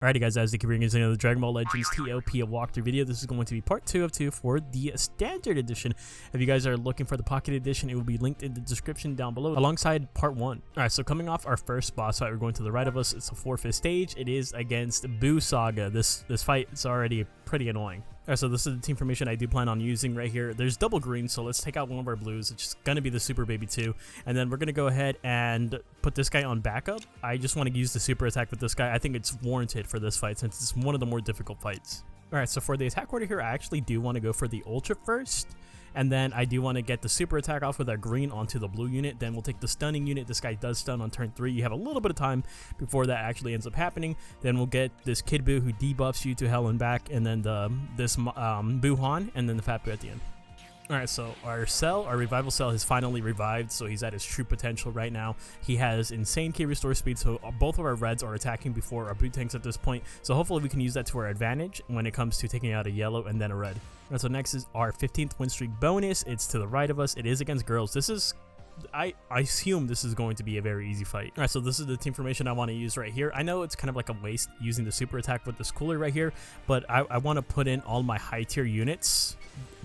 Alrighty guys, as you can bring us into the Dragon Ball Legends TOP walkthrough video. This is going to be part 2 of 2 for the Standard Edition. If you guys are looking for the Pocket Edition, it will be linked in the description down below alongside part 1. Alright, so coming off our first boss fight, we're going to the right of us. It's a 4/5 stage. It is against Buu Saga. This fight is already pretty annoying. Alright, so this is the team formation I do plan on using right here. There's double green, so let's take out one of our blues. It's going to be the Super Baby 2. And then we're going to go ahead and put this guy on backup. I just want to use the super attack with this guy. I think it's warranted for this fight since it's one of the more difficult fights. Alright, so for the attack order here, I actually do want to go for the Ultra first. And then I do want to get the super attack off with our green onto the blue unit. Then we'll take the stunning unit. This guy does stun on turn 3. You have a little bit of time before that actually ends up happening. Then we'll get this Kid Buu who debuffs you to hell and back. And then this Buhan and then the Fat Buu at the end. Alright, so our revival cell has finally revived, so he's at his true potential right now. He has insane key restore speed, so both of our reds are attacking before our Buu tanks at this point. So hopefully we can use that to our advantage when it comes to taking out a yellow and then a red. Alright, so next is our 15th win streak bonus. It's to the right of us. It is against girls. This is... I assume this is going to be a very easy fight. Alright, so this is the team formation I want to use right here. I know it's kind of like a waste using the super attack with this cooler right here, but I want to put in all my high tier units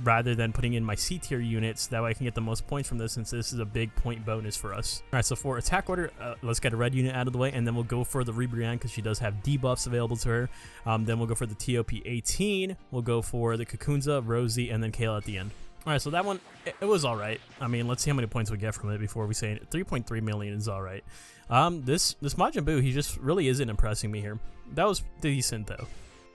rather than putting in my C tier units. That way I can get the most points from this, since this is a big point bonus for us. Alright, so for attack order, let's get a red unit out of the way, and then we'll go for the Ribrianne because she does have debuffs available to her. Then we'll go for the TOP 18. We'll go for the Kakunza, Rosie, and then Kayla at the end. Alright, so that one, it was alright. I mean, let's see how many points we get from it before we say it. 3.3 million is alright. This Majin Buu, he just really isn't impressing me here. That was decent though.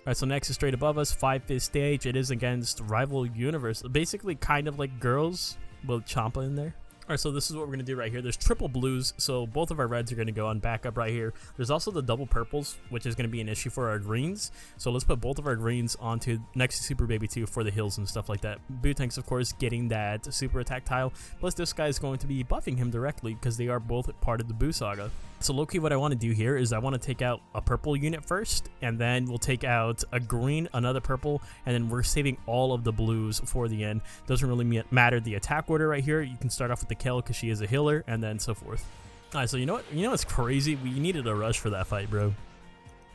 Alright, so next is straight above us, 5/5 stage. It is against Rival Universe. Basically kind of like girls with Champa in there. Alright, so this is what we're going to do right here. There's triple blues, so both of our reds are going to go on backup right here. There's also the double purples, which is going to be an issue for our greens. So let's put both of our greens onto next to Super Baby 2 for the hills and stuff like that. Buu tanks, of course, getting that super attack tile. Plus, this guy is going to be buffing him directly because they are both part of the Buu Saga. So low-key, what I want to do here is I want to take out a purple unit first, and then we'll take out a green, another purple, and then we're saving all of the blues for the end. Doesn't really matter the attack order right here. You can start off with the Kel because she is a healer, and then so forth. Alright, so you know what? You know what's crazy? We needed a rush for that fight, bro.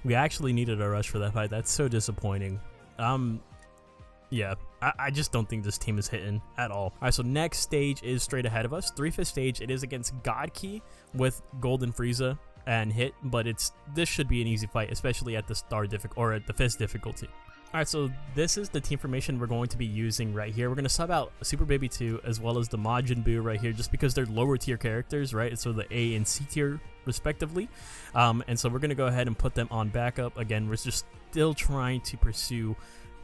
We actually needed a rush for that fight. That's so disappointing. Yeah, I just don't think this team is hitting at all. Alright, so next stage is straight ahead of us. 3/5 stage. It is against God Key with Golden Frieza and Hit, but this should be an easy fight, especially at the at the 5th difficulty. Alright, so this is the team formation we're going to be using right here. We're going to sub out Super Baby 2 as well as the Majin Buu right here, just because they're lower tier characters, right? So the A and C tier respectively. And so we're going to go ahead and put them on backup. Again, we're just still trying to pursue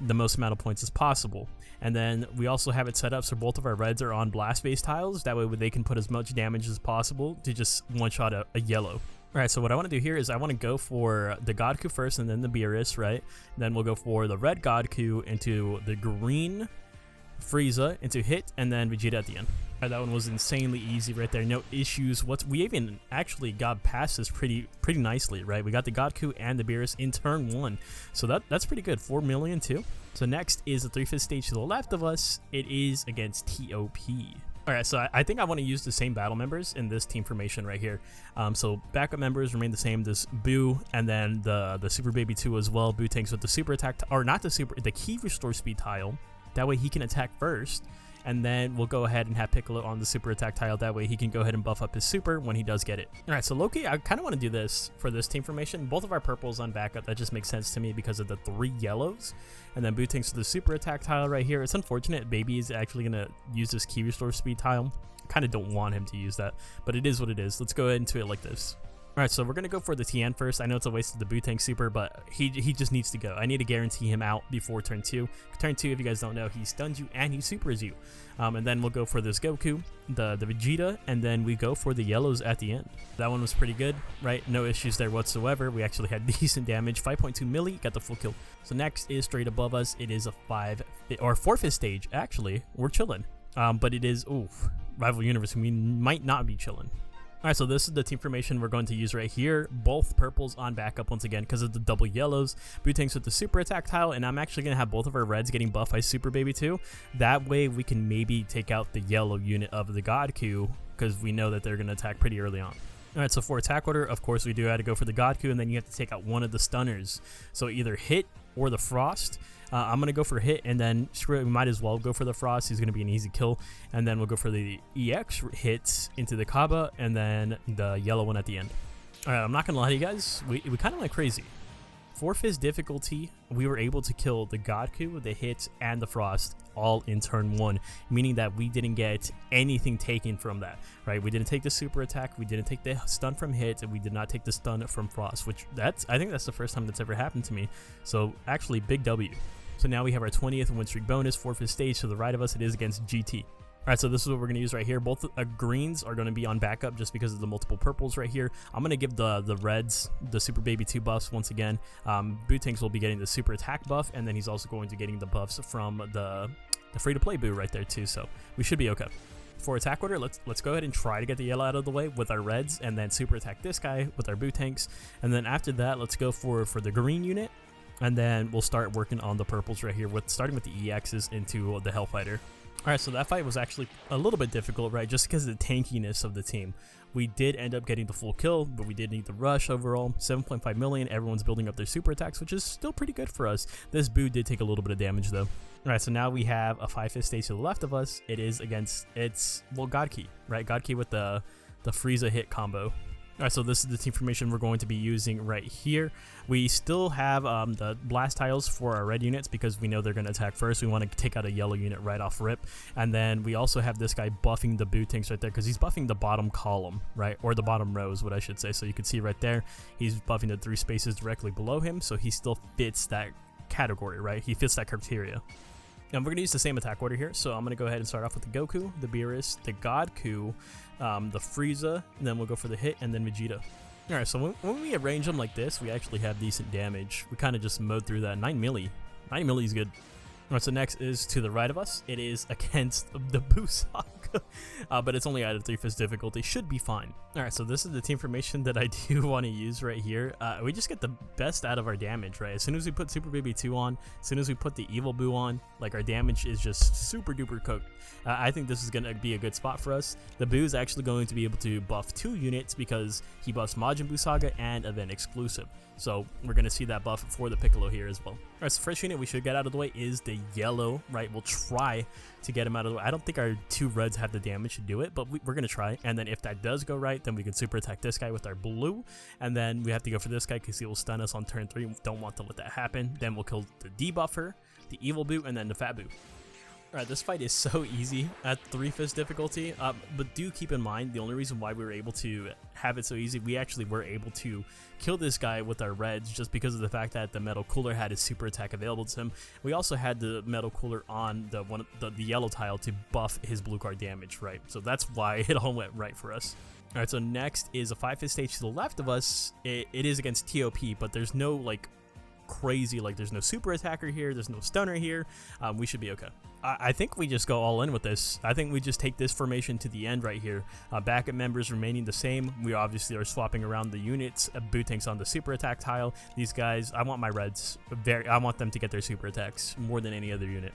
the most amount of points as possible. And then we also have it set up so both of our reds are on blast base tiles. That way they can put as much damage as possible to just one-shot a yellow. Alright, so what I want to do here is I want to go for the Godku first and then the Beerus, right? Then we'll go for the red Godku into the green Frieza into Hit, and then Vegeta at the end. Alright, that one was insanely easy right there. No issues. We even actually got past this pretty nicely, right? We got the Godku and the Beerus in turn 1. So that's pretty good. 4 million too. So next is the 3/5 stage to the left of us. It is against TOP. Alright, so I think I want to use the same battle members in this team formation right here. So backup members remain the same. This Buu and then the Super Baby 2 as well. Buu tanks with the super attack, or not the key restore speed tile. That way he can attack first. And then we'll go ahead and have Piccolo on the super attack tile. That way he can go ahead and buff up his super when he does get it. Alright, so low-key, I kind of want to do this for this team formation. Both of our purples on backup. That just makes sense to me because of the 3 yellows. And then Buu tanks to the super attack tile right here. It's unfortunate Baby is actually going to use this key restore speed tile. Kind of don't want him to use that, but it is what it is. Let's go ahead and do it like this. Alright, so we're going to go for the Tien first. I know it's a waste of the Buu tank super, but he just needs to go. I need to guarantee him out before turn 2. Turn 2, if you guys don't know, he stuns you and he supers you. And then we'll go for this Goku, the Vegeta, and then we go for the yellows at the end. That one was pretty good, right? No issues there whatsoever. We actually had decent damage. 5.2 milli, got the full kill. So next is straight above us. It is a 4/5 stage, actually. We're chilling. But it is, Rival Universe. We might not be chilling. Alright, so this is the team formation we're going to use right here. Both purples on backup once again because of the double yellows. Buu tanks with the super attack tile, and I'm actually going to have both of our reds getting buffed by Super Baby 2. That way we can maybe take out the yellow unit of the Godku because we know that they're going to attack pretty early on. Alright, so for attack order, of course, we do have to go for the Godku, and then you have to take out one of the stunners. So either hit or the frost. I'm going to go for hit, and then screw it, we might as well go for the frost. He's going to be an easy kill. And then we'll go for the EX hits into the Kaba, and then the yellow one at the end. Alright, I'm not going to lie to you guys. We kind of went crazy. 4th difficulty, we were able to kill the Godku, the hits, and the frost all in turn 1, meaning that we didn't get anything taken from that, right? We didn't take the super attack, we didn't take the stun from hit, and we did not take the stun from frost, which I think that's the first time that's ever happened to me. So actually, big W. So now we have our 20th win streak bonus, 4th stage. To the right of us, it is against GT. Alright, so this is what we're going to use right here. Both greens are going to be on backup just because of the multiple purples right here. I'm going to give the reds the Super Baby 2 buffs once again. Bootanks will be getting the super attack buff, and then he's also going to be getting the buffs from the free-to-play Boo right there too, so we should be okay. For attack order, let's go ahead and try to get the yellow out of the way with our reds, and then super attack this guy with our Bootanks. And then after that, let's go for the green unit, and then we'll start working on the purples right here, starting with the EXs into the Hellfighter. Alright, so that fight was actually a little bit difficult, right, just because of the tankiness of the team. We did end up getting the full kill, but we did need the rush overall. 7.5 million, everyone's building up their super attacks, which is still pretty good for us. This Boo did take a little bit of damage, though. Alright, so now we have a 5th stage to the left of us. It is against, Godkey, right? Godkey with the Frieza hit combo. Alright, so this is the team formation we're going to be using right here. We still have the blast tiles for our red units because we know they're going to attack first. We want to take out a yellow unit right off rip. And then we also have this guy buffing the Bootanks right there because he's buffing the bottom column, right? Or the bottom row is what I should say. So you can see right there, he's buffing the 3 spaces directly below him. So he still fits that category, right? He fits that criteria. Now we're going to use the same attack order here, so I'm going to go ahead and start off with the Goku, the Beerus, the Godku, the Frieza, and then we'll go for the hit, and then Vegeta. Alright, so when we arrange them like this, we actually have decent damage. We kind of just mowed through that. 9 milli. 9 milli is good. Alright, so next is to the right of us. It is against the Boo Saga, but it's only out of 3/5 difficulty. Should be fine. Alright, so this is the team formation that I do want to use right here. We just get the best out of our damage, right? As soon as we put Super Baby 2 on, as soon as we put the Evil Boo on, like our damage is just super duper cooked. I think this is going to be a good spot for us. The Boo is actually going to be able to buff 2 units because he buffs Majin Buu Saga and event exclusive. So we're going to see that buff for the Piccolo here as well. Alright, so first unit we should get out of the way is the yellow, right? We'll try to get him out of the way. I don't think our 2 reds have the damage to do it, but we're going to try. And then if that does go right, then we can super attack this guy with our blue. And then we have to go for this guy because he will stun us on turn 3. We don't want to let that happen. Then we'll kill the debuffer, the evil Boo, and then the fat Boo. Alright, this fight is so easy at 3/5 difficulty, but do keep in mind the only reason why we were able to have it so easy, we actually were able to kill this guy with our reds just because of the fact that the metal cooler had his super attack available to him. We also had the metal cooler on the yellow tile to buff his blue card damage, right? So that's why it all went right for us. Alright, so next is a 5/5 stage to the left of us. It is against TOP, but there's no like crazy, like there's no super attacker here, there's no stunner here. We should be okay. I think we just go all in with this. I think we just take this formation to the end right here. Backup members remaining the same. We obviously are swapping around the units. Bootanks on the super attack tile. These guys, I want my reds. I want them to get their super attacks more than any other unit.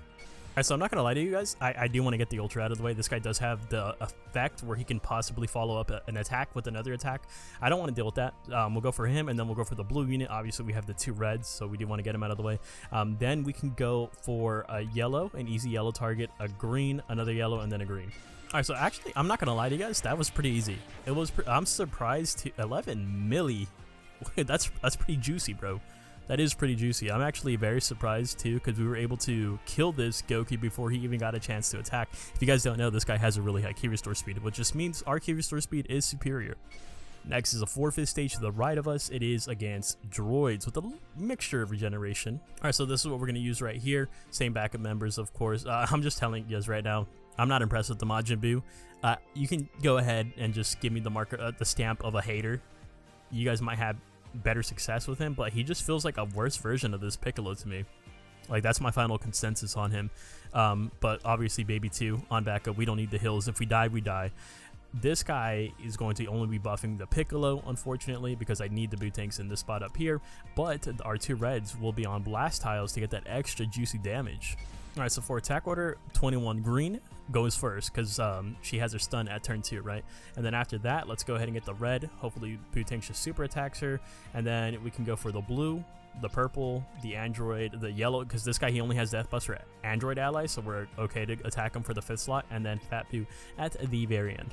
Alright, so I'm not going to lie to you guys, I do want to get the Ultra out of the way. This guy does have the effect where he can possibly follow up an attack with another attack. I don't want to deal with that. We'll go for him, and then we'll go for the blue unit. Obviously, we have the 2 reds, so we do want to get him out of the way. Then we can go for a yellow, an easy yellow target, a green, another yellow, and then a green. Alright, so actually, I'm not going to lie to you guys, that was pretty easy. I'm surprised to 11 milli. That's pretty juicy, bro. That is pretty juicy. I'm actually very surprised too because we were able to kill this Goku before he even got a chance to attack. If you guys don't know, this guy has a really high key restore speed, which just means our key restore speed is superior. Next is a 4/5 stage to the right of us. It is against droids with a mixture of regeneration. Alright, so this is what we're going to use right here. Same backup members, of course. I'm just telling you guys right now, I'm not impressed with the Majin Buu. You can go ahead and just give me the marker, the stamp of a hater. You guys might have better success with him, but he just feels like a worse version of this Piccolo to me. Like, that's my final consensus on him. But obviously Baby 2 on backup, we don't need the hills. If we die, we die. This guy is going to only be buffing the Piccolo, unfortunately, because I need the Bootanks in this spot up here, but our 2 reds will be on blast tiles to get that extra juicy damage. Alright, so for attack order, 21 green goes first because she has her stun at turn 2, right? And then after that, let's go ahead and get the red. Hopefully Butang just super attacks her, and then we can go for the blue, the purple, the android, the yellow, because this guy, he only has death buster android allies, so we're okay to attack him for the 5th slot, and then Fat Boo at the very end.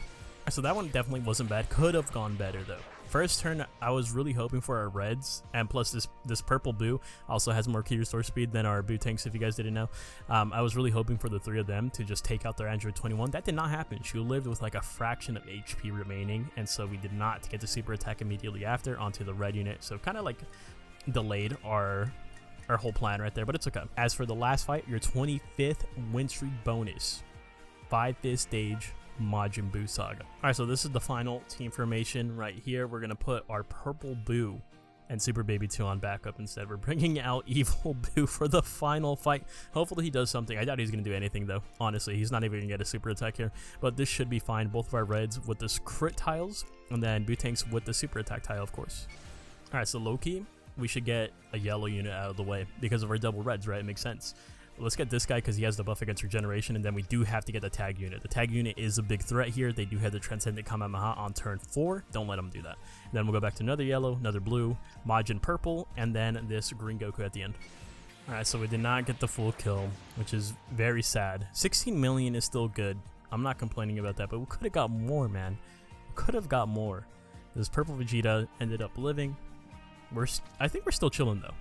So that one definitely wasn't bad. Could have gone better though. First turn, I was really hoping for our reds, and plus this purple Boo also has more key restore speed than our Boo tanks, if you guys didn't know. I was really hoping for the 3 of them to just take out their Android 21. That did not happen. She lived with like a fraction of HP remaining, and so we did not get the super attack immediately after onto the red unit. So kind of like delayed our whole plan right there, but it's okay. As for the last fight, your 25th win streak bonus, 5th stage Majin Buu Saga. Alright, so this is the final team formation right here. We're gonna put our purple Buu and Super Baby 2 on backup instead. We're bringing out Evil Buu for the final fight. Hopefully he does something. I doubt he's gonna do anything though. Honestly, he's not even gonna get a super attack here, but this should be fine. Both of our reds with this crit tiles, and then Butanks with the super attack tile, of course. Alright, so low-key, we should get a yellow unit out of the way because of our double reds, right? It makes sense. Let's get this guy because he has the buff against regeneration, and then we do have to get the tag unit. The tag unit is a big threat here. They do have the Transcendent Kamehameha on turn 4. Don't let them do that. And then we'll go back to another yellow, another blue, Majin purple, and then this green Goku at the end. Alright, so we did not get the full kill, which is very sad. 16 million is still good. I'm not complaining about that, but we could have got more, man. We could have got more. This purple Vegeta ended up living. I think we're still chilling though.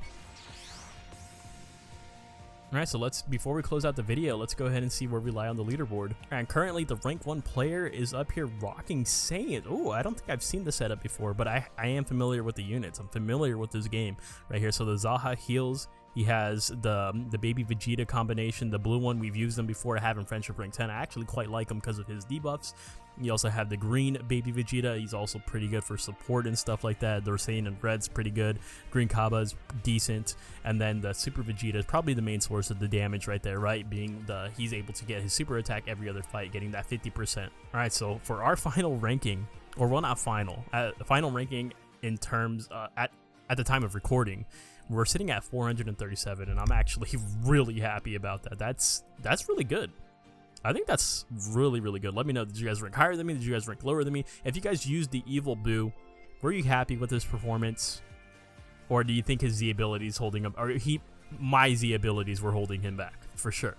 Alright, so before we close out the video, let's go ahead and see where we lie on the leaderboard. And currently the rank 1 player is up here rocking Saiyan. Oh, I don't think I've seen the setup before, but I am familiar with the units. I'm familiar with this game right here. So the Zaha heals. He has the baby Vegeta combination. The blue one, we've used them before. I have in Friendship Rank 10. I actually quite like him because of his debuffs. You also have the green baby Vegeta. He's also pretty good for support and stuff like that. The Saiyan and red's pretty good. Green Kaba is decent. And then the super Vegeta is probably the main source of the damage right there, right? Being he's able to get his super attack every other fight, getting that 50%. Alright, so for our final ranking, or well, not final, final ranking in terms at the time of recording, we're sitting at 437, and I'm actually really happy about that. That's really good. I think that's really, really good. Let me know, did you guys rank higher than me? Did you guys rank lower than me? If you guys used the Evil Buu, were you happy with his performance? Or do you think his Z abilities holding him, or my Z abilities were holding him back? For sure.